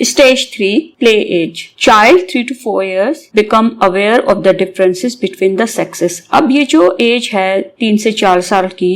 Stage 3 play age. Child 3 to 4 years become aware of the differences between the sexes. अब ये जो as है 3 से 4 साल की,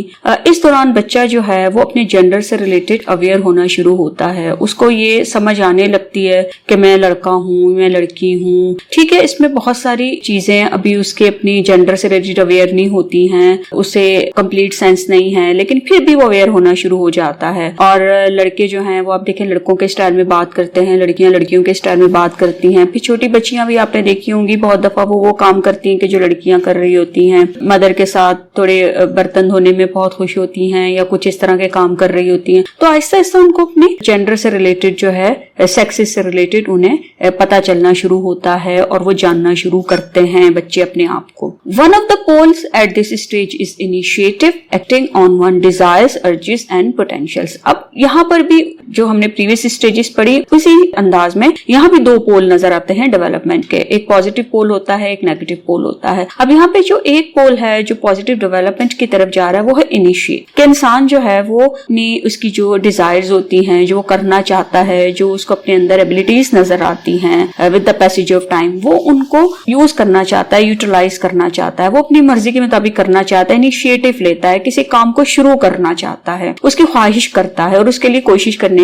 इस दौरान बच्चा जो है वो अपने जेंडर से रिलेटेड अवेयर होना शुरू होता है। उसको ये समझ आने लगती है कि मैं लड़का हूँ, मैं लड़की हूँ। ठीक है, इसमें बहुत सारी चीजें अभी उसके अपनी जेंडर से रिलेटेड अवेयर नहीं होती हैं, उसे कंप्लीट सेंस नहीं है, लेकिन फिर भी वो अवेयर होना शुरू हो जाता है। और लड़के जो हैं वो आप देखें लड़कों के स्टाइल में बात करते हैं, लड़कियां लड़कियों के स्टाइल में बात करती हैं। फिर छोटी बच्चियां भी आपने देखी होंगी, बहुत दफा वो काम करती हैं कि जो लड़कियां कर रही होती हैं। मदर के साथ थोड़े बर्तन धोने में बहुत खुश होती हैं या कुछ इस तरह के काम कर रही होती हैं। तो आहिस्ता आहिस्ता उनको अपने जेंडर से रिलेटेड जो है, सेक्सेस से रिलेटेड उन्हें पता चलना शुरू होता है और वो जानना शुरू करते हैं बच्चे अपने आप को। One of the poles at this stage is initiative acting on one desires, urges and potentials. अब यहाँ पर भी जो हमने प्रीवियस स्टेजेस पढ़ी उसी अंदाज में यहाँ भी दो पोल नजर आते हैं डेवलपमेंट के। एक पॉजिटिव पोल होता है, एक नेगेटिव पोल होता है। अब यहाँ पे जो एक पोल है जो पॉजिटिव डेवलपमेंट की तरफ जा रहा है वो है इनिशिएट, कि इंसान जो है वो अपनी उसकी जो डिजायर्स होती हैं, जो वो करना चाहता है, जो उसको अपने अंदर एबिलिटीज नजर आती हैं with the passage of time, वो उनको यूज करना चाहता है, यूटिलाइज करना चाहता है, वो अपनी मर्जी के मुताबिक करना चाहता है, इनिशिएटिव लेता है, किसी काम को शुरू करना चाहता है, उसकी ख्वाहिश करता है और उसके लिए कोशिश करना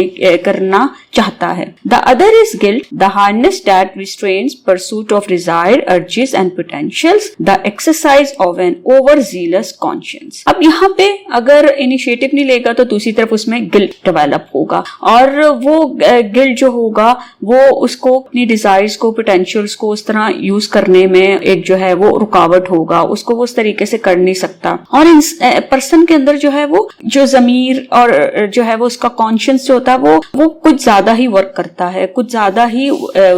चाहता है। The other is guilt, the hardness that restrains pursuit of desire, urges and potentials, the exercise of an overzealous conscience. अब यहाँ पे अगर इनिशिएटिव नहीं लेगा तो दूसरी तरफ उसमें गिल्ट डेवलप होगा और वो गिल्ट जो होगा वो उसको अपनी डिजायर्स को, पोटेंशियल्स को उस तरह यूज करने में एक जो है वो रुकावट होगा, उसको वो उस तरीके से कर नहीं सकता। और इस पर्सन के अंदर जो है वो जो जमीर और जो है वो उसका कॉन्शियंस जो होता है वो कुछ ज्यादा ही वर्क करता है, कुछ ज्यादा ही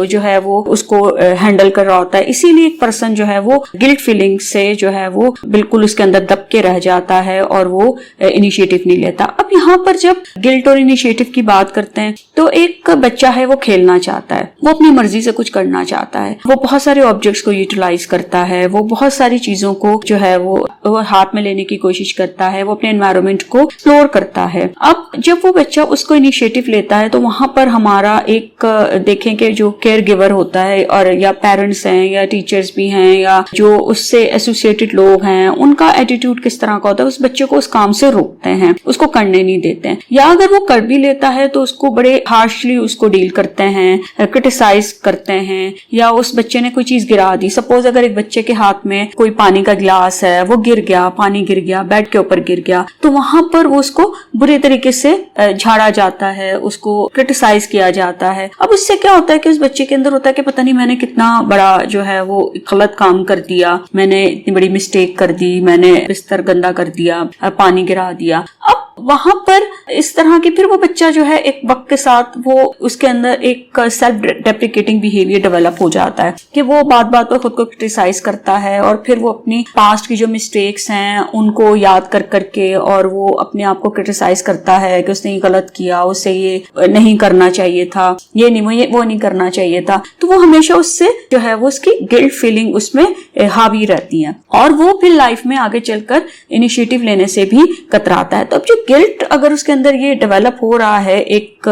जो है वो उसको हैंडल कर रहा होता है। इसीलिए एक पर्सन जो है वो गिल्ट फीलिंग से जो है वो बिल्कुल उसके अंदर दब के रह जाता है और वो इनिशिएटिव नहीं लेता। अब यहाँ पर जब गिल्ट और इनिशिएटिव की बात करते हैं तो एक बच्चा है वो खेलना चाहता है, वो अपनी मर्जी से कुछ करना चाहता है, वो बहुत सारे ऑब्जेक्ट्स को यूटिलाइज करता है, वो बहुत सारी चीजों को जो है वो हाथ में लेने की कोशिश करता है, वो अपने एनवायरनमेंट को एक्सप्लोर करता है। अब जब वो बच्चा उसको इनिशिएटिव लेता है तो वहां पर हमारा एक देखें कि जो केयर गिवर होता है और या पेरेंट्स हैं या टीचर्स भी हैं या जो उससे एसोसिएटेड लोग हैं, उनका एटीट्यूड किस तरह का होता है, उस बच्चे को उस काम से रोकते हैं, उसको करने नहीं देते हैं, या अगर वो कर भी लेता है तो उसको बड़े हार्शली उसको डील करते हैं, क्रिटिसाइज करते हैं, या उस बच्चे ने कोई चीज गिरा दी। सपोज अगर एक बच्चे के हाथ में कोई पानी का गिलास है, वो गिर गया, पानी गिर गया, बेड के ऊपर गिर गया, तो वहां पर वो उसको बुरे तरीके से झाड़ा जाता है, उसको क्रिटिसाइज किया जाता है। अब उससे क्या होता है कि उस बच्चे के अंदर होता है कि पता नहीं मैंने कितना बड़ा जो है वो गलत काम कर दिया, मैंने इतनी बड़ी मिस्टेक कर दी, मैंने बिस्तर गंदा कर दिया, पानी गिरा दिया। अब वहां पर इस तरह की फिर वो बच्चा जो है एक वक्त के साथ वो उसके अंदर एक सेल्फ डेप्रिकेटिंग बिहेवियर डेवलप हो जाता है कि वो बात बात पर खुद को क्रिटिसाइज करता है और फिर वो अपनी पास्ट की जो मिस्टेक्स हैं उनको याद कर करके और वो अपने आप को क्रिटिसाइज करता है कि उसने ये गलत किया, उसे ये नहीं करना चाहिए था, ये नहीं वो नहीं करना चाहिए था। तो वो हमेशा उससे जो है वो उसकी गिल्ट फीलिंग उसमें हावी रहती है और वो फिर लाइफ में आगे चलकर इनिशिएटिव लेने से भी कतराता है। तो अब जो गिल्ट अगर उसके अंदर ये डेवलप हो रहा है एक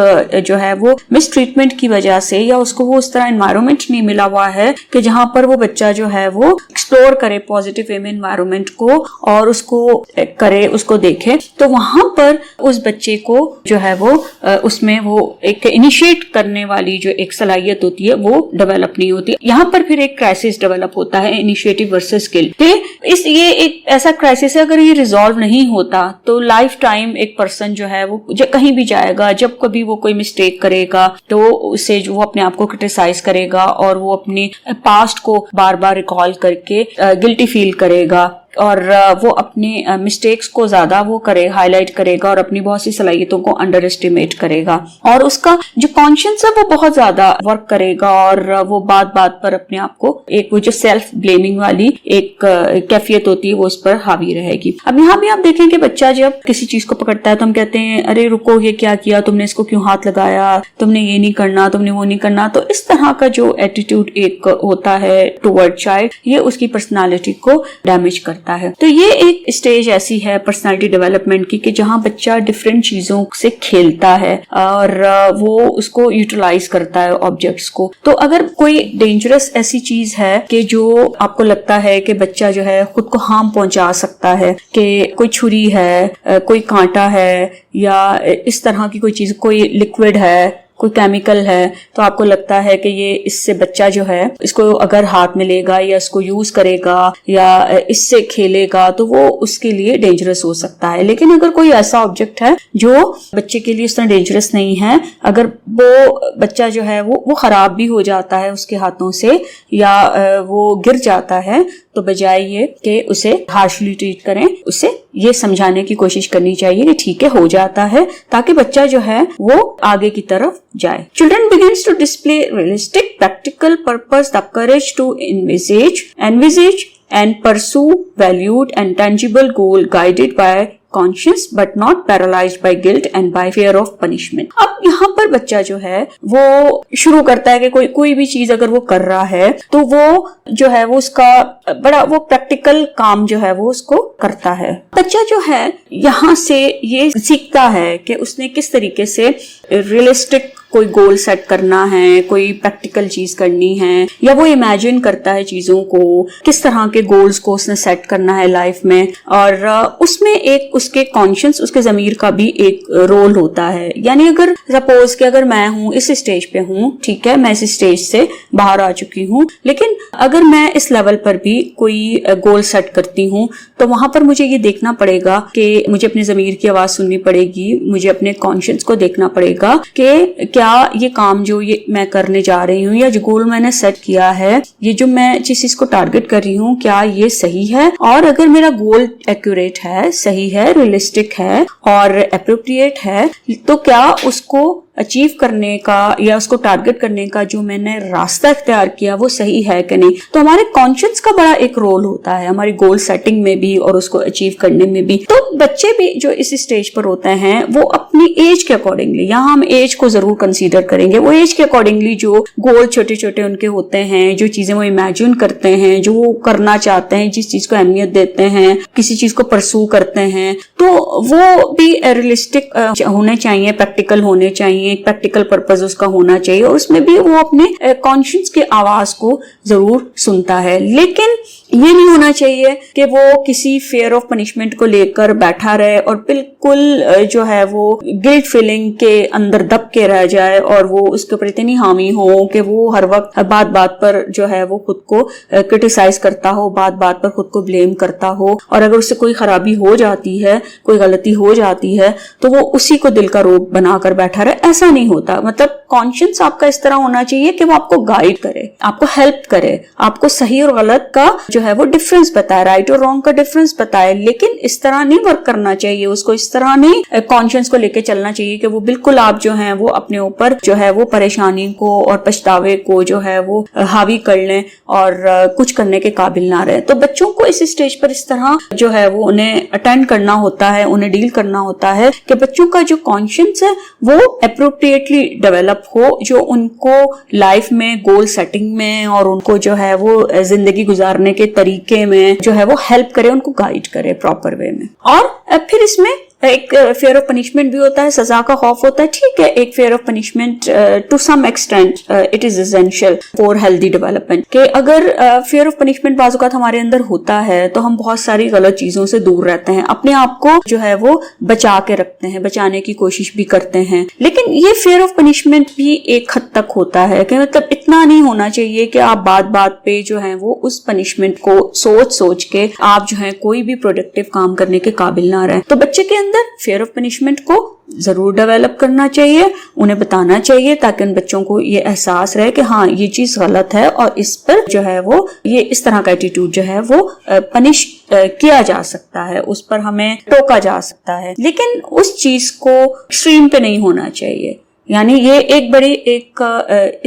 जो है वो मिसट्रीटमेंट की वजह से, या उसको वो उस तरह एनवायरनमेंट नहीं मिला हुआ है कि जहां पर वो बच्चा जो है वो एक्सप्लोर करे पॉजिटिव वे में एनवायरनमेंट को और उसको करे, उसको देखे, तो वहां पर उस बच्चे को जो है वो उसमें वो एक इनिशिएट करने वाली जो एक सलाहियत होती है वो डेवलप नहीं होती। यहाँ पर फिर एक क्राइसिस डेवलप होता है, इनिशिएटिव वर्सेस गिल्ट। ये एक ऐसा क्राइसिस है, अगर ये रिजॉल्व नहीं होता तो लाइफ टाइम एक पर्सन जो है वो कहीं भी जाएगा, जब कभी वो कोई मिस्टेक करेगा तो उसे वो अपने आप को क्रिटिसाइज करेगा और वो अपनी पास्ट को बार बार रिकॉल करके गिल्टी फील करेगा और वो अपनी मिस्टेक्स को ज्यादा वो हाईलाइट करेगा और अपनी बहुत सी सलाहियतों को अंडर एस्टिमेट करेगा और उसका जो कॉन्शियस है वो बहुत ज्यादा वर्क करेगा और वो बात बात पर अपने आप को एक वो जो सेल्फ ब्लेमिंग वाली एक कैफियत होती है वो उस पर हावी रहेगी। अब यहाँ भी आप देखें कि बच्चा जब किसी चीज को पकड़ता है तो हम कहते हैं अरे रुको, ये क्या किया तुमने, इसको क्यों हाथ लगाया, तुमने ये नहीं करना, तुमने वो नहीं करना। तो इस तरह का जो एटीट्यूड एक होता है टुवर्ड चाइल्ड, ये उसकी पर्सनालिटी को डैमेज करता करता है। तो ये एक स्टेज ऐसी है पर्सनालिटी डेवलपमेंट की कि जहाँ बच्चा डिफरेंट चीजों से खेलता है और वो उसको यूटिलाइज करता है ऑब्जेक्ट्स को। तो अगर कोई डेंजरस ऐसी चीज है कि जो आपको लगता है कि बच्चा जो है खुद को हार्म पहुंचा सकता है, कि कोई छुरी है, कोई कांटा है, या इस तरह की कोई चीज, कोई लिक्विड है, कोई केमिकल है, तो आपको लगता है कि ये इससे बच्चा जो है इसको अगर हाथ में लेगा या इसको यूज करेगा या इससे खेलेगा तो वो उसके लिए डेंजरस हो सकता है। लेकिन अगर कोई ऐसा ऑब्जेक्ट है जो बच्चे के लिए उस तरह डेंजरस नहीं है, अगर वो बच्चा जो है वो खराब भी हो जाता है उसके हाथों से या वो गिर जाता है, तो बजाय ये कि उसे हार्शली ट्रीट करें, उसे ये समझाने की कोशिश करनी चाहिए कि ठीक है, हो जाता है, ताकि बच्चा जो है वो आगे की तरफ जाए। Children begins to display realistic, practical purpose, the courage to envisage and pursue valued and tangible goal guided by conscious but not paralyzed by guilt and by fear of punishment। अब यहाँ पर बच्चा जो है वो शुरू करता है कि कोई भी चीज अगर वो कर रहा है तो वो जो है वो उसका बड़ा वो प्रैक्टिकल काम जो है वो उसको करता है। बच्चा जो है यहाँ से ये सीखता है कि उसने किस तरीके से रियलिस्टिक कोई गोल सेट करना है, कोई प्रैक्टिकल चीज करनी है, या वो इमेजिन करता है चीजों को, किस तरह के गोल्स को उसने सेट करना है लाइफ में। और उसमें एक उसके कॉन्शियस, उसके ज़मीर का भी एक रोल होता है। यानी अगर सपोज कि अगर मैं हूँ इस स्टेज पे हूँ, ठीक है, मैं इस स्टेज से बाहर आ चुकी हूँ, लेकिन अगर मैं इस लेवल पर भी कोई गोल सेट करती हूँ तो वहां पर मुझे ये देखना पड़ेगा कि मुझे अपने ज़मीर की आवाज सुननी पड़ेगी, मुझे अपने कॉन्शियस को देखना पड़ेगा कि क्या ये काम जो ये मैं करने जा रही हूँ या जो गोल मैंने सेट किया है, ये जो मैं जिस चीज को टारगेट कर रही हूँ, क्या ये सही है। और अगर मेरा गोल एक्यूरेट है, सही है, रियलिस्टिक है और एप्रोप्रिएट है, तो क्या उसको अचीव करने का या उसको टारगेट करने का जो मैंने रास्ता इख्तियार किया वो सही है कि नहीं। तो हमारे कॉन्शियस का बड़ा एक रोल होता है हमारी गोल सेटिंग में भी और उसको अचीव करने में भी। तो बच्चे भी जो इस स्टेज पर होते हैं वो अपनी एज के अकॉर्डिंगली, यहाँ हम एज को जरूर कंसीडर करेंगे, वो एज के अकॉर्डिंगली जो गोल छोटे छोटे उनके होते हैं, जो चीजें वो इमेजिन करते हैं, जो वो करना चाहते हैं, जिस चीज को अहमियत देते हैं, किसी चीज को परसू करते हैं, तो वो भी रियलिस्टिक होने चाहिए, प्रैक्टिकल होने चाहिए, एक प्रैक्टिकल पर्पस उसका होना चाहिए और उसमें भी वो अपने कॉन्शियस की आवाज को जरूर सुनता है। लेकिन ये नहीं होना चाहिए कि वो किसी फेयर ऑफ पनिशमेंट को लेकर बैठा रहे और बिल्कुल जो है वो गिल्ट फीलिंग के अंदर दब के रह जाए और वो उसके ऊपर इतनी हामी हो कि वो हर वक्त बात बात पर जो है वो खुद को क्रिटिसाइज करता हो, बात बात पर खुद को ब्लेम करता हो, और अगर उससे कोई खराबी हो जाती है, कोई गलती हो जाती है, तो वो उसी को दिल का रोग बनाकर बैठा रहे। ऐसा नहीं होता। मतलब कॉन्शियस आपका इस तरह होना चाहिए कि वो आपको गाइड करे, आपको हेल्प करे, आपको सही और गलत का जो है वो डिफरेंस बताए, राइट और रॉन्ग का डिफरेंस बताए। लेकिन इस तरह नहीं वर्क करना चाहिए, उसको इस तरह नहीं कॉन्शियस को लेके चलना चाहिए कि वो बिल्कुल आप जो है वो अपने ऊपर जो है वो परेशानी को और पछतावे को जो है वो हावी कर लें और कुछ करने के काबिल ना रहे। तो बच्चों को इस स्टेज पर इस तरह जो है वो उन्हें अटेंड करना होता है, उन्हें डील करना होता है कि बच्चों का जो कॉन्शियस है वो अप्रोप्रिएटली डेवलप हो, जो उनको लाइफ में गोल सेटिंग में और उनको जो है वो जिंदगी गुजारने के तरीके में जो है वो हेल्प करे, उनको गाइड करे प्रॉपर वे में। और फिर इसमें एक फेयर ऑफ पनिशमेंट भी होता है, सजा का खौफ होता है। ठीक है, एक fear of punishment to some extent it is essential for healthy development. कि अगर फेयर ऑफ पनिशमेंट बाज़-औक़ात हमारे अंदर होता है तो हम बहुत सारी गलत चीजों से दूर रहते हैं, अपने आप को जो है वो बचा के रखते हैं, बचाने की कोशिश भी करते हैं। लेकिन ये फेयर ऑफ पनिशमेंट भी एक हद तक होता है कि मतलब इतना नहीं होना चाहिए कि आप बात बात पे जो है वो उस पनिशमेंट को सोच सोच के आप जो है कोई भी प्रोडक्टिव काम करने के काबिल ना रहे। तो बच्चे के अंदर फेयर ऑफ पनिशमेंट को जरूर डेवलप करना चाहिए, उन्हें बताना चाहिए, ताकि उन बच्चों को ये एहसास रहे कि हाँ ये चीज गलत है और इस पर जो है वो ये इस तरह का एटीट्यूड जो है वो पनिश किया जा सकता है, उस पर हमें टोका जा सकता है। लेकिन उस चीज को एक्सट्रीम पे नहीं होना चाहिए। यानी ये एक बड़ी एक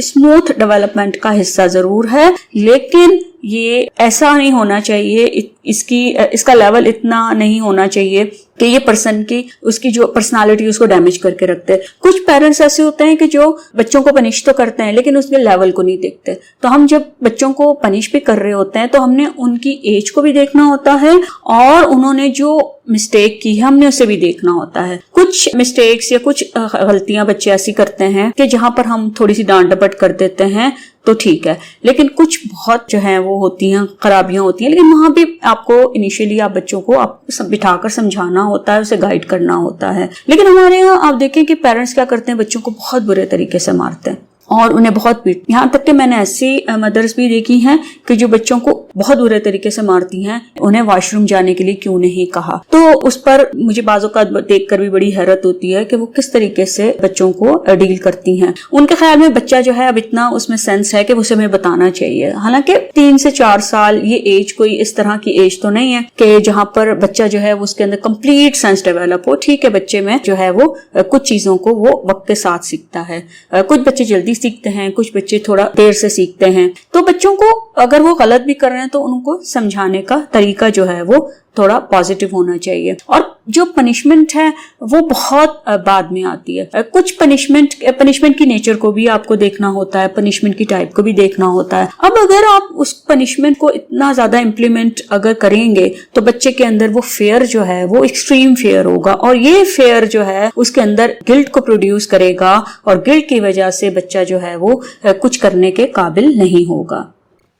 स्मूथ डेवलपमेंट का हिस्सा जरूर है, लेकिन ये ऐसा नहीं होना चाहिए, इसका लेवल इतना नहीं होना चाहिए कि ये पर्सन की उसकी जो पर्सनालिटी उसको डैमेज करके रखते हैं। कुछ पेरेंट्स ऐसे होते हैं कि जो बच्चों को पनिश तो करते हैं लेकिन उसके लेवल को नहीं देखते। तो हम जब बच्चों को पनिश भी कर रहे होते हैं तो हमने उनकी एज को भी देखना होता है और उन्होंने जो मिस्टेक की है हमने उसे भी देखना होता है। कुछ मिस्टेक्स या कुछ गलतियां बच्चे ऐसी करते हैं कि जहां पर हम थोड़ी सी डांट डपट कर देते हैं तो ठीक है, लेकिन कुछ बहुत जो है वो होती हैं, खराबियां होती हैं, लेकिन वहां भी आपको इनिशियली आप बच्चों को आप बिठाकर समझाना होता है, उसे गाइड करना होता है। लेकिन हमारे यहाँ आप देखें कि पेरेंट्स क्या करते हैं, बच्चों को बहुत बुरे तरीके से मारते हैं और उन्हें बहुत पीट, यहाँ तक कि मैंने ऐसी मदर्स भी देखी हैं कि जो बच्चों को बहुत बुरे तरीके से मारती हैं, उन्हें वॉशरूम जाने के लिए क्यों नहीं कहा। तो उस पर मुझे बाजों का देखकर भी बड़ी हैरत होती है कि वो किस तरीके से बच्चों को डील करती हैं। उनके ख्याल में बच्चा जो है अब इतना उसमें सेंस है कि उसे हमें बताना चाहिए। हालांकि 3 से 4 साल ये एज कोई इस तरह की एज तो नहीं है कि जहां पर बच्चा जो है वो उसके अंदर कंप्लीट सेंस डेवलप हो। ठीक है, बच्चे में जो है वो कुछ चीजों को वो वक्त के साथ सीखता है, कुछ बच्चे जल्दी सीखते हैं, कुछ बच्चे थोड़ा देर से सीखते हैं। तो बच्चों को अगर वो गलत भी कर रहे हैं तो उनको समझाने का तरीका जो है वो थोड़ा पॉजिटिव होना चाहिए। और जो पनिशमेंट है वो बहुत बाद में आती है। कुछ पनिशमेंट की नेचर को भी आपको देखना होता है, पनिशमेंट की टाइप को भी देखना होता है। अब अगर आप उस पनिशमेंट को इतना ज्यादा इम्प्लीमेंट अगर करेंगे तो बच्चे के अंदर वो फेयर जो है वो एक्सट्रीम फेयर होगा और ये फेयर जो है उसके अंदर गिल्ट को प्रोड्यूस करेगा और गिल्ट की वजह से बच्चा जो है वो कुछ करने के काबिल नहीं होगा।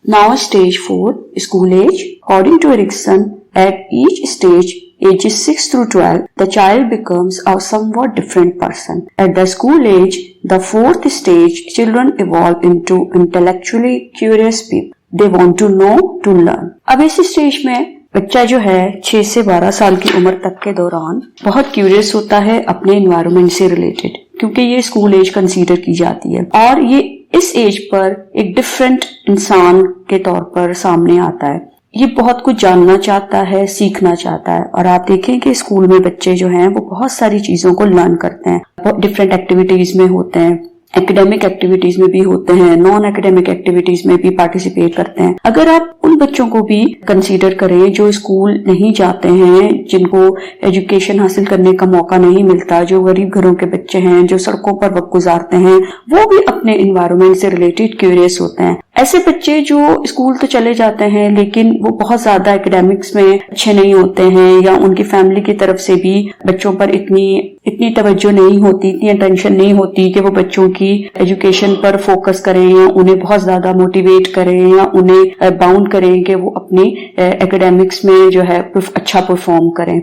Now stage 4, school age. According to Erikson, at each stage, ages 6 through 12, the child becomes a somewhat different person. At the school age, the 4th stage, children evolve into intellectually curious people. They want to know, to learn. अब इस stage में बच्चा जो है 6 से 12 साल की उम्र तक के दौरान बहुत क्यूरियस होता है अपने एनवायरनमेंट से रिलेटेड, क्योंकि ये स्कूल एज कंसीडर की जाती है और ये इस एज पर एक डिफरेंट इंसान के तौर पर सामने आता है। ये बहुत कुछ जानना चाहता है, सीखना चाहता है और आप देखें कि स्कूल में बच्चे जो हैं वो बहुत सारी चीजों को लर्न करते हैं, बहुत डिफरेंट एक्टिविटीज में होते हैं, एकेडमिक एक्टिविटीज में भी होते हैं, नॉन एकेडमिक एक्टिविटीज में भी पार्टिसिपेट करते हैं। अगर आप उन बच्चों को भी कंसीडर करें जो स्कूल नहीं जाते हैं, जिनको एजुकेशन हासिल करने का मौका नहीं मिलता, जो गरीब घरों के बच्चे हैं, जो सड़कों पर वक्त गुजारते हैं, वो भी अपने एनवायरनमेंट से रिलेटेड क्यूरियस होते हैं। ऐसे बच्चे जो स्कूल तो चले जाते हैं लेकिन वो बहुत ज्यादा एकेडमिक्स में अच्छे नहीं होते हैं या उनकी फैमिली की तरफ से भी बच्चों पर इतनी तवज्जो नहीं होती, इतनी अटेंशन नहीं होती कि वो बच्चों की एजुकेशन पर फोकस करें या उन्हें बहुत ज्यादा मोटिवेट करें या उन्हें बाउंड करें कि वो अपनी एकेडमिक्स में जो है अच्छा परफॉर्म करें।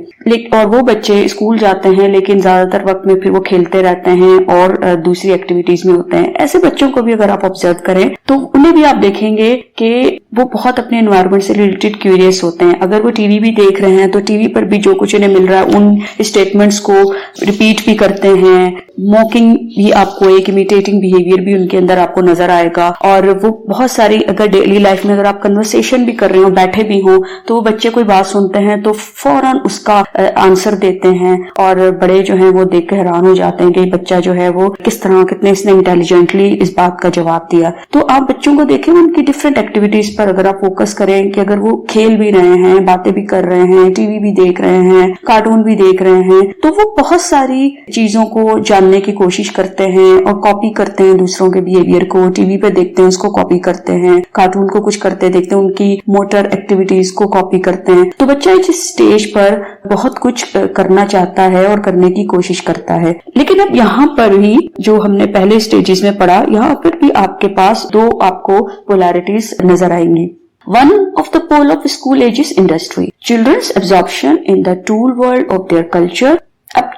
और वो बच्चे स्कूल जाते हैं लेकिन ज्यादातर वक्त में फिर वो खेलते रहते हैं और दूसरी एक्टिविटीज में होते हैं। ऐसे बच्चों को भी अगर आप ऑब्जर्व करें तो उन्हें भी आप देखेंगे कि वो बहुत अपने एनवायरनमेंट से रिलेटेड क्यूरियस होते हैं। अगर वो टीवी भी देख रहे हैं तो टीवी पर भी जो कुछ उन्हें मिल रहा है उन स्टेटमेंट्स को रिपीट भी करते हैं। मॉकिंग भी आपको, एक इमिटेटिंग बिहेवियर भी उनके अंदर आपको नजर आएगा। और वो बहुत सारी, अगर डेली लाइफ में अगर आप कन्वर्सेशन भी कर रहे हो, बैठे भी हो, तो वो बच्चे कोई बात सुनते हैं तो फौरन उसका आंसर देते हैं और बड़े जो है वो देख के हैरान हो जाते हैं कि बच्चा जो है वो किस तरह, कितने इसने इंटेलिजेंटली इस बात का जवाब दिया। तो आप बच्चों को देखें, उनकी डिफरेंट एक्टिविटीज पर अगर आप फोकस करें कि अगर वो खेल भी रहे हैं, बातें भी कर रहे हैं, टीवी भी देख रहे हैं, कार्टून भी देख रहे हैं, तो वो बहुत सारी चीजों को जानने की कोशिश करते हैं और कॉपी करते हैं दूसरों के बिहेवियर को। टीवी पे देखते हैं उसको कॉपी करते हैं, कार्टून को कुछ करते देखते हैं, उनकी मोटर एक्टिविटीज को कॉपी करते हैं। तो बच्चा इस स्टेज पर बहुत कुछ करना चाहता है और करने की कोशिश करता है। लेकिन अब यहाँ पर ही जो हमने पहले स्टेजेस में पढ़ा, यहाँ पर भी आपके पास दो आपको पोलैरिटीज नजर आएंगी। One of the pole of school age is industry. Children's absorption in the tool world of their culture. अब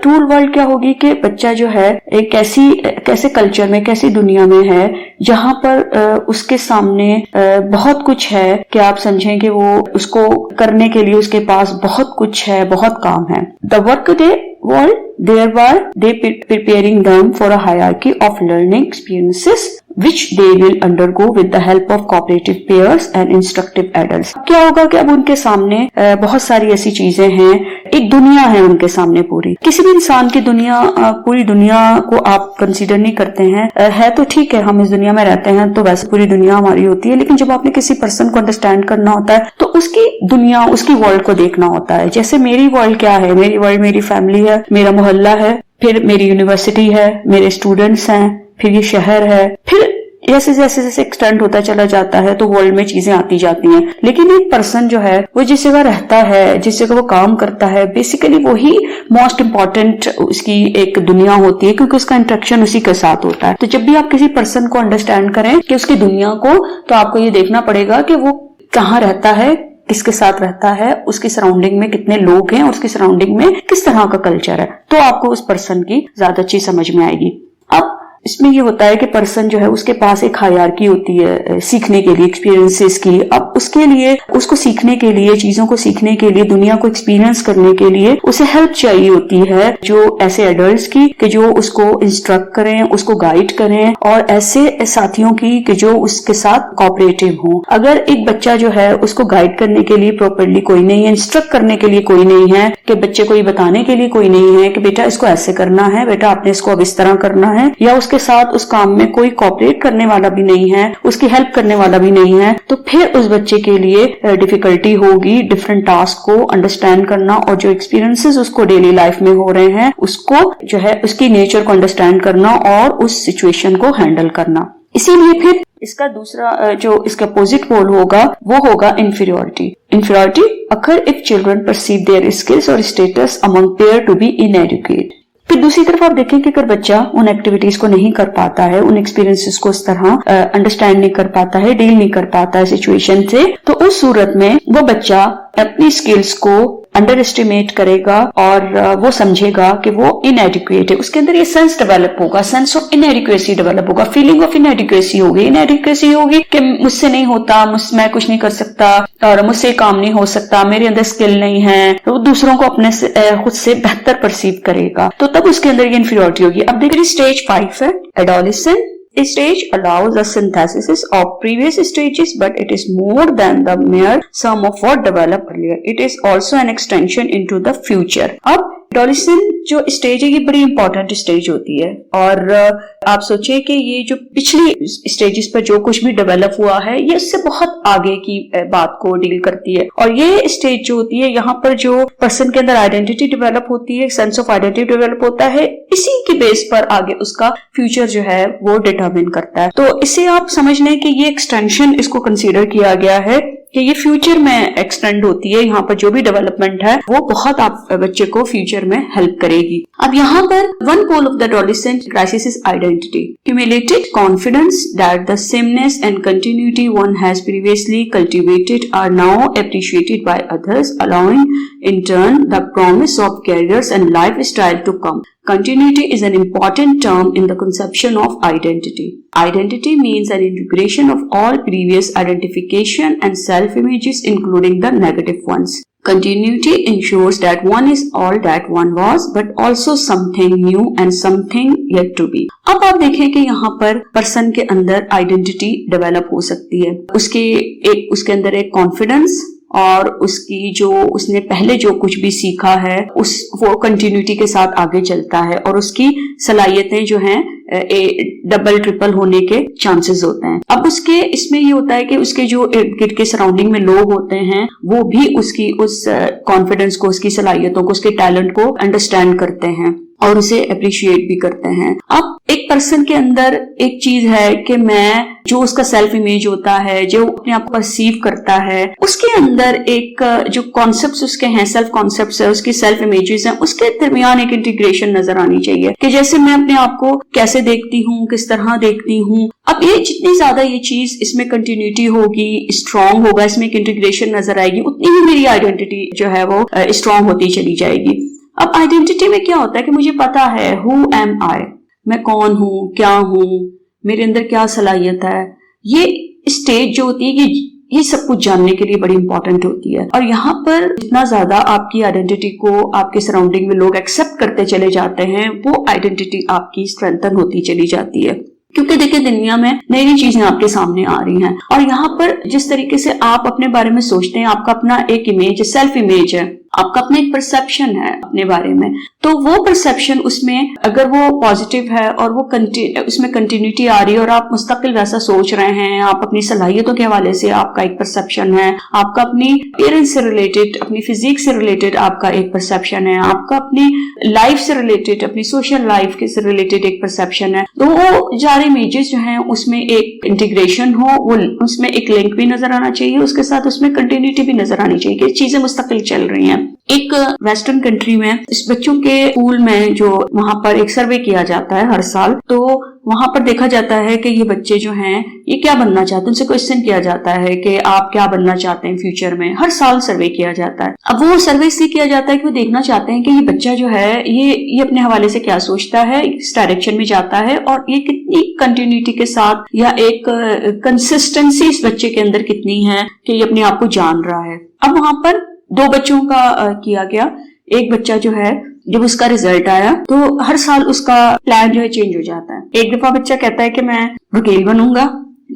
टूल वर्ल्ड क्या होगी कि बच्चा जो है एक कैसे कल्चर में, कैसी दुनिया में है जहां पर उसके सामने बहुत कुछ है कि आप समझें कि वो उसको करने के लिए उसके पास बहुत कुछ है, बहुत काम है। The work day world, thereby they preparing them for a hierarchy of learning experiences which they will undergo with the help of cooperative peers and instructive adults. क्या होगा कि अब उनके सामने बहुत सारी ऐसी चीजें हैं, एक दुनिया है उनके सामने पूरी। किसी भी इंसान की दुनिया, पूरी दुनिया को आप कंसीडर नहीं करते हैं, है तो ठीक है, हम इस दुनिया में रहते हैं तो वैसे पूरी दुनिया हमारी होती है, लेकिन जब आपने किसी पर्सन को अंडरस्टैंड करना होता है तो उसकी दुनिया, उसकी वर्ल्ड को देखना होता है। जैसे मेरी वर्ल्ड क्या है, मेरी वर्ल्ड मेरी फैमिली है, मेरा मोहल्ला है, फिर मेरी यूनिवर्सिटी है, मेरे स्टूडेंट्स हैं, फिर ये शहर है, फिर जैसे जैसे जैसे एक्सटेंड होता चला जाता है तो वर्ल्ड में चीजें आती जाती हैं। लेकिन एक पर्सन जो है वो जिस जगह रहता है, जिस जगह वो काम करता है, बेसिकली वही मोस्ट इम्पॉर्टेंट उसकी एक दुनिया होती है, क्योंकि उसका इंटरेक्शन उसी के साथ होता है। तो जब भी आप किसी पर्सन को अंडरस्टैंड करें कि उसकी दुनिया को, तो आपको ये देखना पड़ेगा कि वो कहाँ रहता है, किसके साथ रहता है, उसकी सराउंडिंग में कितने लोग हैं और उसकी सराउंडिंग में किस तरह का कल्चर है, तो आपको उस पर्सन की ज्यादा अच्छी समझ में आएगी। अब इसमें ये होता है कि पर्सन जो है उसके पास एक हायरार्की होती है सीखने के लिए, एक्सपीरियंसेस की। अब उसके लिए, उसको सीखने के लिए, चीजों को सीखने के लिए, दुनिया को एक्सपीरियंस करने के लिए उसे हेल्प चाहिए होती है, जो ऐसे एडल्ट्स की कि जो उसको इंस्ट्रक्ट करें, उसको गाइड करें, और ऐसे साथियों की कि जो उसके साथ कोऑपरेटिव हो। अगर एक बच्चा जो है उसको गाइड करने के लिए प्रॉपर्ली कोई नहीं है, इंस्ट्रक्ट करने के लिए कोई नहीं है, कि बच्चे को ये बताने के लिए कोई नहीं है कि बेटा इसको ऐसे करना है, बेटा आपने इसको अब इस तरह करना है, या उसके साथ उस काम में कोई कोऑपरेट करने वाला भी नहीं है, उसकी हेल्प करने वाला भी नहीं है, तो फिर उस बच्चे के लिए डिफिकल्टी होगी डिफरेंट टास्क को अंडरस्टैंड करना, और जो एक्सपीरियंसेस उसको डेली लाइफ में हो रहे हैं उसको जो है उसकी नेचर को अंडरस्टैंड करना और उस सिचुएशन को हैंडल करना। इसीलिए फिर इसका दूसरा जो इसका अपोजिट पोल होगा वो होगा inferiority. Inferiority occur if children perceive their skills और status among peers to be inadequate. फिर दूसरी तरफ आप देखें कि अगर बच्चा उन एक्टिविटीज को नहीं कर पाता है, उन एक्सपीरियंसेस को इस तरह अंडरस्टैंड नहीं कर पाता है, डील नहीं कर पाता है सिचुएशन से, तो उस सूरत में वो बच्चा अपनी स्किल्स को अंडर एस्टिमेट करेगा और वो समझेगा कि वो इनएडिक्वेट है। उसके अंदर ये सेंस डेवलप होगा, सेंस ऑफ इनएडिक्वेसी डेवलप होगा, फीलिंग ऑफ इनएडिक्वेसी होगी कि मुझसे नहीं होता, मैं कुछ नहीं कर सकता और मुझसे काम नहीं हो सकता, मेरे अंदर स्किल नहीं है, तो दूसरों को अपने से खुद से बेहतर परसीव करेगा, तो तब उसके अंदर ये इन्फीरियरिटी होगी। अब देखिए स्टेज 5 है adolescent. This stage allows a synthesis of previous stages, but it is more than the mere sum of what developed earlier. It is also an extension into the future. अब adolescent जो stage है ये बड़ी important stage होती है, और आप सोचिए कि ये जो पिछली स्टेजेस पर जो कुछ भी डेवलप हुआ है ये उससे बहुत आगे की बात को डील करती है। और ये स्टेज जो होती है यहाँ पर जो पर्सन के अंदर आइडेंटिटी डेवलप होती है, सेंस ऑफ आइडेंटिटी डेवलप होता है, इसी के बेस पर आगे उसका फ्यूचर जो है वो डिटरमिन करता है। तो इसे आप समझ लें कि ये एक्सटेंशन इसको कंसीडर किया गया है कि ये फ्यूचर में एक्सटेंड होती है। यहाँ पर जो भी डेवलपमेंट है वो बहुत आप बच्चे को फ्यूचर में हेल्प करेगी। अब यहाँ पर one pole of the adolescent crisis is identity, accumulated confidence that the sameness and continuity one has previously cultivated are now appreciated by others, allowing in turn the promise of careers and lifestyle to come. Continuity is an important term in the conception of identity. Identity means an integration of all previous identification and self-images, including the negative ones. Continuity ensures that one is all that one was, but also something new and something yet to be. अब आप देखें कि यहाँ पर person के अंदर identity develop हो सकती है, उसके अंदर एक कॉन्फिडेंस और उसकी जो उसने पहले जो कुछ भी सीखा है वो कंटिन्यूटी के साथ आगे चलता है, और उसकी सलाहियतें जो हैं डबल ट्रिपल होने के चांसेस होते हैं। अब उसके इसमें ये होता है कि उसके जो इर्द गिर्द के सराउंडिंग में लोग होते हैं वो भी उसकी उस कॉन्फिडेंस को, उसकी सलाहियतों को, उसके टैलेंट को अंडरस्टैंड करते हैं और उसे अप्रिशिएट भी करते हैं। अब एक पर्सन के अंदर एक चीज है कि मैं जो उसका सेल्फ इमेज होता है, जो अपने आप को परसीव करता है, उसके अंदर एक जो कॉन्सेप्ट्स उसके हैं, सेल्फ कॉन्सेप्ट्स है, उसकी सेल्फ इमेजेस हैं, उसके दरमियान एक इंटीग्रेशन नजर आनी चाहिए कि जैसे मैं अपने आप को कैसे देखती हूँ, किस तरह देखती हूँ। अब ये जितनी ज्यादा ये चीज इसमें कंटिन्यूटी होगी, स्ट्रांग होगा, इसमें एक इंटीग्रेशन नजर आएगी, उतनी ही मेरी आइडेंटिटी जो है वो स्ट्रांग होती चली जाएगी। अब आइडेंटिटी में क्या होता है कि मुझे पता है हु एम आई, मैं कौन हूँ, क्या हूँ, मेरे अंदर क्या सलाहियत है। ये स्टेज जो होती है ये सब कुछ जानने के लिए बड़ी इंपॉर्टेंट होती है। और यहाँ पर जितना ज्यादा आपकी आइडेंटिटी को आपके सराउंडिंग में लोग एक्सेप्ट करते चले जाते हैं, वो आइडेंटिटी आपकी स्ट्रेंथन होती चली जाती है। क्योंकि देखिए दुनिया में नई नई चीजें आपके सामने आ रही हैं और यहाँ पर जिस तरीके से आप अपने बारे में सोचते हैं, आपका अपना एक इमेज, सेल्फ इमेज है, आपका अपना एक परसेप्शन है अपने बारे में, तो वो परसेप्शन उसमें अगर वो पॉजिटिव है और वो उसमें कंटिन्यूटी आ रही है और आप मुस्तकिल वैसा सोच रहे हैं, आप अपनी सलाहियतों के हवाले से आपका एक परसेप्शन है, आपका अपनी अपीयरेंस से रिलेटेड, अपनी फिजिक से रिलेटेड आपका एक परसेप्शन है, आपका अपनी लाइफ से रिलेटेड, अपनी सोशल लाइफ के से रिलेटेड एक परसेप्शन है, तो वो सारे इमेजेस जो हैं उसमें एक इंटीग्रेशन हो, वो उसमें एक लिंक भी नजर आना चाहिए, उसके साथ उसमें कंटिन्यूटी भी नजर आनी चाहिए कि चीजें मुस्तकिल चल रही हैं। एक वेस्टर्न कंट्री में इस बच्चों के स्कूल में जो वहां पर एक सर्वे किया जाता है हर साल, तो वहां पर देखा जाता है कि ये बच्चे जो हैं ये क्या बनना चाहते हैं, उनसे क्वेश्चन किया जाता है कि आप क्या बनना चाहते हैं फ्यूचर में। हर साल सर्वे किया जाता है। अब वो सर्वे इसलिए किया जाता है कि वो देखना चाहते हैं कि ये बच्चा जो है ये अपने हवाले से क्या सोचता है, इस डायरेक्शन में जाता है और ये कितनी कंटिन्यूटी के साथ या एक कंसिस्टेंसी इस बच्चे के अंदर कितनी है कि ये अपने आप को जान रहा है। अब वहां पर 2 बच्चों का किया गया। एक बच्चा जो है जब उसका रिजल्ट आया तो हर साल उसका प्लान जो है चेंज हो जाता है। एक दफा बच्चा कहता है कि मैं वकील बनूंगा,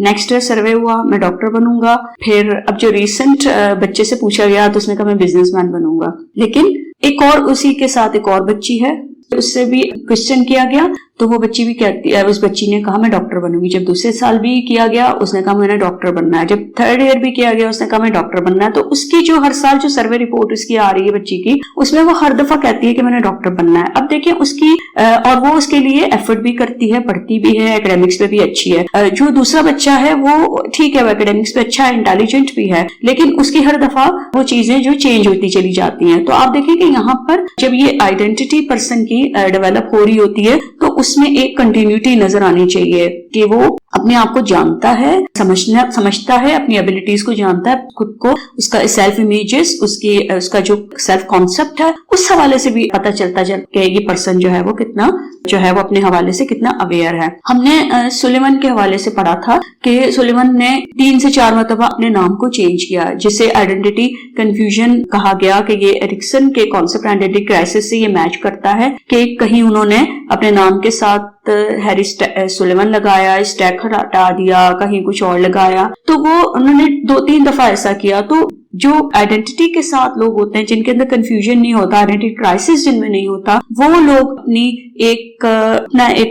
नेक्स्ट ईयर सर्वे हुआ मैं डॉक्टर बनूंगा, फिर अब जो रिसेंट बच्चे से पूछा गया तो उसने कहा मैं बिजनेसमैन बनूंगा। लेकिन एक और उसी के साथ एक और बच्ची है, उससे भी क्वेश्चन किया गया तो वो बच्ची भी कहती है, उस बच्ची ने कहा मैं डॉक्टर बनूंगी। जब दूसरे साल भी किया गया उसने कहा मैंने डॉक्टर बनना है। जब थर्ड ईयर भी किया गया उसने कहा मैं डॉक्टर बनना है। तो उसकी जो हर साल जो सर्वे रिपोर्ट उसकी आ रही है बच्ची की, उसमें वो हर दफा कहती है कि मैंने डॉक्टर बनना है। अब देखिए उसकी और वो उसके लिए एफर्ट भी करती है, पढ़ती भी है, एकेडमिक्स पे भी अच्छी है। जो दूसरा बच्चा है वो ठीक है, वो एकेडमिक्स पे अच्छा है, इंटेलिजेंट भी है, लेकिन उसकी हर दफा वो चीजें जो चेंज होती चली जाती हैं। तो आप देखिए कि यहाँ पर जब ये आइडेंटिटी पर्सन की डेवलप हो रही होती है तो उसमें एक कंटिन्यूटी नजर आनी चाहिए कि वो अपने आप को जानता है, समझता है, अपनी एबिलिटीज को जानता है, खुद को, उसका सेल्फ इमेजेस, उसका जो सेल्फ कॉन्सेप्ट है, उस हवाले से भी पता चलता कि ये पर्सन जो है वो कितना जो है वो अपने हवाले से कितना अवेयर है। हमने सुलेमन के हवाले से पढ़ा था कि सुलेमन ने 3 से 4 मरतबा अपने नाम को चेंज किया, जिसे आइडेंटिटी कंफ्यूजन कहा गया कि ये एरिक्सन के कॉन्सेप्ट आइडेंटिटी क्राइसिस से ये मैच करता है कि कहीं उन्होंने अपने नाम के साथ हैरी सुलेमन लगाया, स्टैक हटा दिया, कहीं कुछ और लगाया। तो वो उन्होंने 2-3 दफा ऐसा किया। तो जो आइडेंटिटी के साथ लोग होते हैं जिनके अंदर कंफ्यूजन नहीं होता, आइडेंटिटी क्राइसिस जिनमें नहीं होता, वो लोग अपनी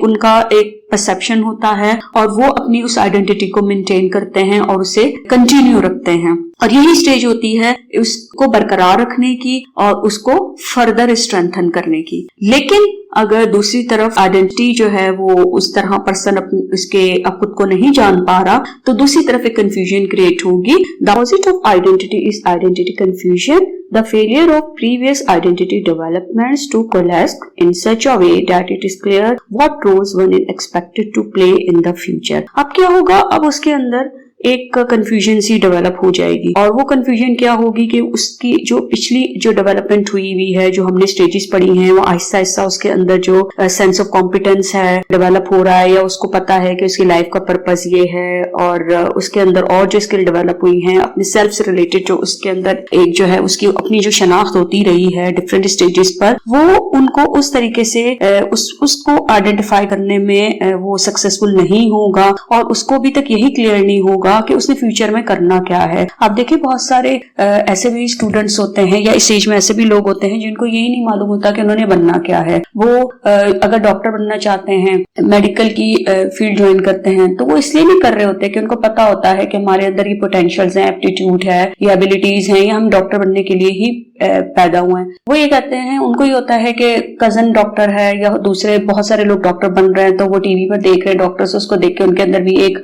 उनका एक परसेप्शन होता है और वो अपनी उस आइडेंटिटी को मेंटेन करते हैं और उसे कंटिन्यू रखते हैं। और यही स्टेज होती है उसको बरकरार रखने की और उसको फर्दर स्ट्रेंथन करने की। लेकिन अगर दूसरी तरफ आइडेंटिटी जो है वो उस तरह पर्सन उसके खुद को नहीं जान पा रहा तो दूसरी तरफ एक कंफ्यूजन क्रिएट होगी। The opposite of identity is identity confusion, the failure of previous identity developments to coalesce in such a way that it is clear what roles one is expected to play in the future। अब क्या होगा, अब उसके अंदर एक confusion सी develop हो जाएगी और वो कंफ्यूजन क्या होगी कि उसकी जो पिछली जो डेवलपमेंट हुई है, जो हमने स्टेजेस पढ़ी हैं, वो आहिस्ता आहिस्ता उसके अंदर जो सेंस ऑफ कॉम्पिटेंस है डेवलप हो रहा है या उसको पता है कि उसकी लाइफ का पर्पस ये है और उसके अंदर और जो स्किल डेवलप हुई हैं अपने सेल्फ से रिलेटेड, जो उसके अंदर एक जो है उसकी अपनी जो शनाख्त होती रही है डिफरेंट स्टेजेस पर, वो उनको उस तरीके से उसको आइडेंटिफाई करने में वो सक्सेसफुल नहीं होगा और उसको अभी तक यही क्लियर नहीं होगा कि उसने फ्यूचर में करना क्या है। आप देखिए बहुत सारे ऐसे भी स्टूडेंट्स होते हैं या इस एज में ऐसे भी लोग होते हैं जिनको यही नहीं मालूम होता कि उन्होंने बनना क्या है। वो अगर डॉक्टर बनना चाहते हैं, मेडिकल की फील्ड ज्वाइन करते हैं, तो वो इसलिए नहीं कर रहे होते कि उनको पता होता है कि हमारे अंदर ये पोटेंशियल्स हैं, एप्टीट्यूड है या एबिलिटीज हैं या हम डॉक्टर बनने के लिए ही पैदा हुए हैं। वो ये कहते हैं, उनको ये होता है कि कजन डॉक्टर है या दूसरे बहुत सारे लोग डॉक्टर बन रहे हैं तो वो टीवी पर देख रहे हैं डॉक्टर्स, उसको देख के उनके अंदर भी एक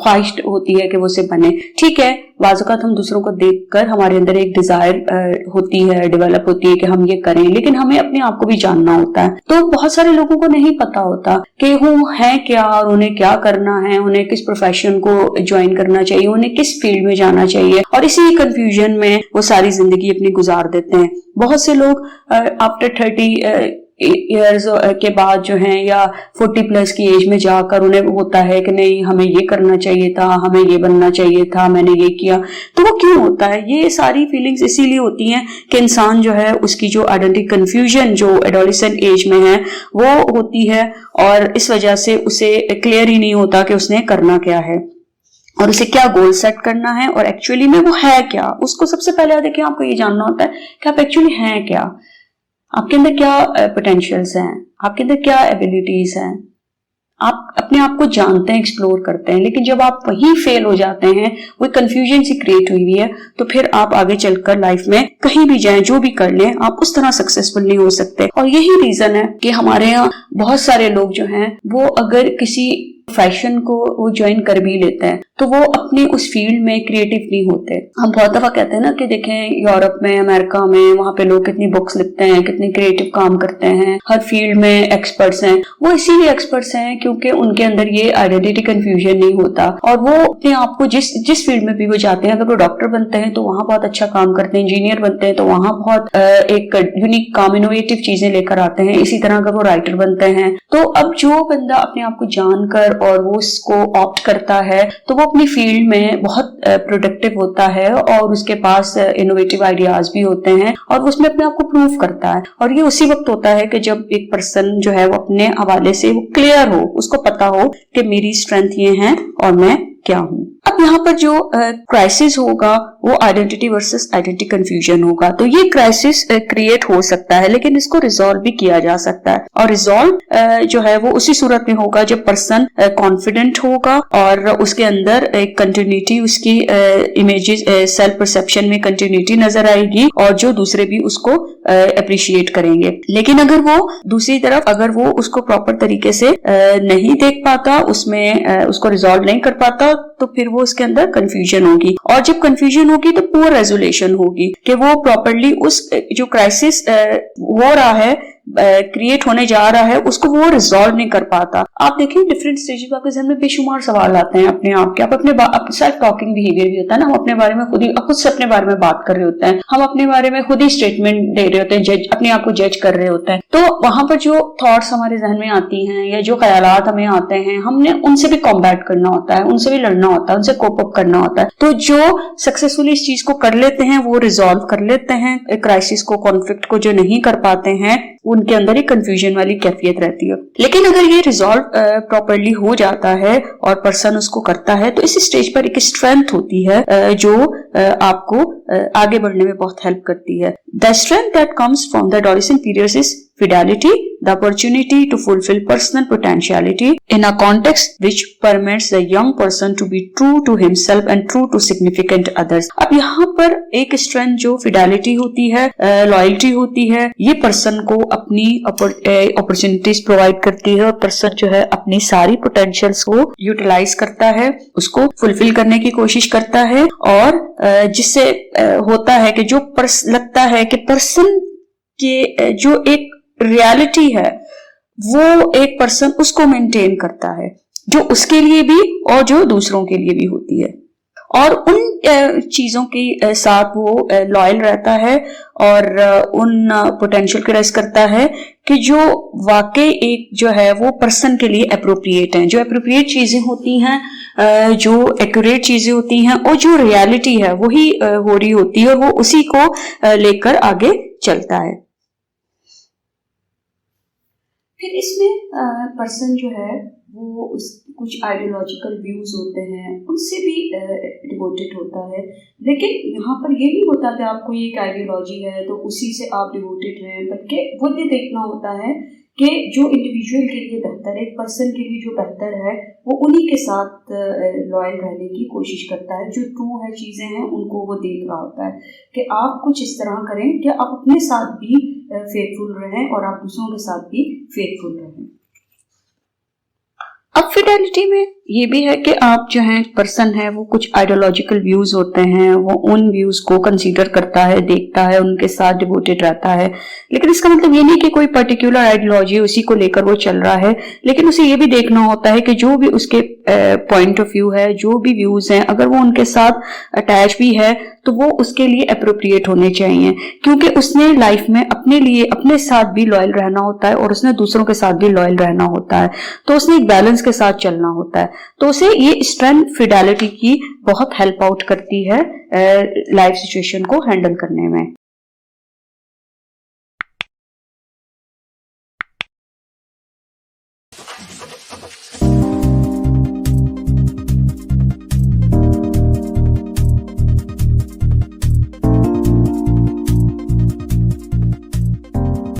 ख्वाहिश होती है कि वो उसे बने। ठीक है, बाज़-औक़ात हम दूसरों को देखकर हमारे अंदर एक डिजायर होती है, डेवलप होती है कि हम ये करें, लेकिन हमें अपने आप को भी जानना होता है। तो बहुत सारे लोगों को नहीं पता होता कि वो है क्या और उन्हें क्या करना है, उन्हें किस प्रोफेशन को ज्वाइन करना चाहिए, उन्हें किस फील्ड में जाना चाहिए, और इसी कंफ्यूजन में वो सारी जिंदगी अपनी गुजार देते हैं। बहुत से लोग आफ्टर 30 ईयर्स के बाद जो है या 40 प्लस की एज में जाकर उन्हें होता है कि नहीं हमें ये करना चाहिए था, हमें ये बनना चाहिए था, मैंने ये किया। तो वो क्यों होता है? ये सारी फीलिंग्स इसीलिए होती हैं कि इंसान जो है उसकी जो आइडेंटिटी कंफ्यूजन जो एडोलेसेंट एज में है वो होती है, और इस वजह से उसे क्लियर ही नहीं होता कि उसने करना क्या है और उसे क्या गोल सेट करना है और एक्चुअली में वो है क्या। उसको सबसे पहले देखिए आपको ये जानना होता है कि आप एक्चुअली हैं क्या, आपके अंदर क्या पोटेंशियल्स हैं, आपके अंदर क्या एबिलिटीज हैं। आप अपने आप को जानते हैं, एक्सप्लोर करते हैं, लेकिन जब आप वहीं फेल हो जाते हैं, वो कंफ्यूजन सी क्रिएट हुई है, तो फिर आप आगे चलकर लाइफ में कहीं भी जाएं, जो भी कर लें, आप उस तरह सक्सेसफुल नहीं हो सकते। और यही रीजन है कि हमारे यहाँ बहुत सारे लोग जो हैं वो अगर किसी फैशन को वो ज्वाइन कर भी लेते हैं तो वो अपने उस फील्ड में क्रिएटिव नहीं होते। हम बहुत दफा कहते हैं ना कि देखें यूरोप में, अमेरिका में, वहां पे लोग कितनी बुक्स लिखते हैं, कितने क्रिएटिव काम करते हैं, हर फील्ड में एक्सपर्ट्स हैं। वो इसीलिए एक्सपर्ट्स हैं क्योंकि उनके अंदर ये आइडेंटिटी कंफ्यूजन नहीं होता और वो अपने आप को जिस फील्ड में भी वो जाते हैं, अगर वो डॉक्टर बनते हैं तो वहां बहुत अच्छा काम करते हैं, इंजीनियर बनते हैं तो वहां बहुत एक यूनिक काम, इनोवेटिव चीजें लेकर आते हैं। इसी तरह अगर वो राइटर बनते हैं तो अब जो बंदा अपने आप को जानकर और वो उसको ऑप्ट करता है तो वो अपनी फील्ड में बहुत प्रोडक्टिव होता है और उसके पास इनोवेटिव आइडियाज भी होते हैं और वो उसमें अपने आप को प्रूव करता है। और ये उसी वक्त होता है कि जब एक पर्सन जो है वो अपने हवाले से वो क्लियर हो, उसको पता हो कि मेरी स्ट्रेंथ ये है और मैं क्या हूं। अब यहाँ पर जो क्राइसिस होगा वो आइडेंटिटी वर्सेस आइडेंटिटी कंफ्यूजन होगा। तो ये क्राइसिस क्रिएट हो सकता है लेकिन इसको रिजॉल्व भी किया जा सकता है और रिजॉल्व जो है वो उसी सूरत में होगा जब पर्सन कॉन्फिडेंट होगा और उसके अंदर एक कंटिन्यूटी, उसकी इमेजेस, सेल्फ परसेप्शन में कंटिन्यूटी नजर आएगी और जो दूसरे भी उसको अप्रिशिएट करेंगे। लेकिन अगर वो दूसरी तरफ अगर वो उसको प्रॉपर तरीके से नहीं देख पाता, उसमें उसको रिजॉल्व नहीं कर पाता, तो फिर वो उसके अंदर कंफ्यूजन होगी और जब कंफ्यूजन होगी तो पुअर रेजोल्यूशन होगी कि वो प्रॉपर्ली उस जो क्राइसिस हो रहा है, क्रिएट होने जा रहा है, उसको वो रिजॉल्व नहीं कर पाता। आप देखिए डिफरेंट स्टेजेस आपके जहन में बेशुमार सवाल आते हैं अपने आप के। आप अपने सेल्फ टॉकिंग बिहेवियर भी होता है ना, हम अपने बारे में खुद से अपने बारे में बात कर रहे होते हैं, हम अपने बारे में खुद ही स्टेटमेंट दे रहे होते हैं, अपने आप को जज कर रहे होते हैं। तो वहां पर जो थॉट्स हमारे जहन में आती हैं या जो ख्यालात हमें आते हैं, हमने उनसे भी कॉम्बैट करना होता है, उनसे भी लड़ना होता है, उनसे कोप अप करना होता है। तो जो सक्सेसफुली इस चीज को कर लेते हैं वो रिजॉल्व कर लेते हैं क्राइसिस को, कॉन्फ्लिक्ट को। जो नहीं कर पाते हैं उनके अंदर एक कंफ्यूजन वाली कैफियत रहती है। लेकिन अगर ये रिजॉल्व प्रॉपर्ली हो जाता है और पर्सन उसको करता है तो इस स्टेज पर एक स्ट्रेंथ होती है जो आपको आगे बढ़ने में बहुत हेल्प करती है। The strength that comes from the adolescent period is fidelity, the opportunity to fulfill personal potentiality in a context which permits the young person to be true to himself and true to significant others। अब यहाँ पर एक strength जो Fidelity होती है, loyalty होती है, ये पर्सन को अपनी अपॉर्चुनिटीज प्रोवाइड करती है और पर्सन जो है अपनी सारी पोटेंशियल्स को यूटिलाइज करता है, उसको फुलफिल करने की कोशिश करता है और जिससे होता है कि जो लगता है कि पर्सन के जो एक रियलिटी है वो एक पर्सन उसको मेंटेन करता है, जो उसके लिए भी और जो दूसरों के लिए भी होती है, और उन चीजों के साथ वो लॉयल रहता है और उन पोटेंशियल को रेस करता है कि जो वाकई एक जो है वो पर्सन के लिए अप्रोप्रिएट है। जो अप्रोप्रिएट चीजें होती हैं, जो एक्यूरेट चीजें होती हैं और जो रियलिटी है वही हो रही होती है और वो उसी को लेकर आगे चलता है। फिर इसमें पर्सन जो है वो कुछ आइडियोलॉजिकल व्यूज होते हैं, उनसे भी डिवोटेड होता है। लेकिन यहाँ पर ये नहीं होता कि आपको ये एक आइडियोलॉजी है तो उसी से आप डिवोटेड हैं, बल्कि वो ये देखना होता है कि जो इंडिविजुअल के लिए बेहतर है, एक पर्सन के लिए जो बेहतर है, वो उन्हीं के साथ लॉयल रहने की कोशिश करता है। जो ट्रू है चीज़ें हैं उनको वो देख रहा होता है कि आप कुछ इस तरह करें कि आप अपने साथ भी फेथफुल रहें और आप दूसरों के साथ भी फेथफुल रहें। अब फिडेलिटी में ये भी है कि आप जो है पर्सन है वो कुछ आइडियोलॉजिकल व्यूज होते हैं, वो उन व्यूज को कंसीडर करता है, देखता है, उनके साथ डिवोटेड रहता है। लेकिन इसका मतलब ये नहीं कि कोई पर्टिकुलर आइडियोलॉजी उसी को लेकर वो चल रहा है, लेकिन उसे ये भी देखना होता है कि जो भी उसके पॉइंट ऑफ व्यू है, जो भी व्यूज हैं, अगर वो उनके साथ अटैच भी है तो वो उसके लिए अप्रोप्रिएट होने चाहिए, क्योंकि उसने लाइफ में अपने लिए अपने साथ भी लॉयल रहना होता है और उसने दूसरों के साथ भी लॉयल रहना होता है, तो उसने एक बैलेंस के साथ चलना होता है। तो उसे ये स्ट्रेंथ फिडेलिटी की बहुत हेल्प आउट करती है लाइफ सिचुएशन को हैंडल करने में।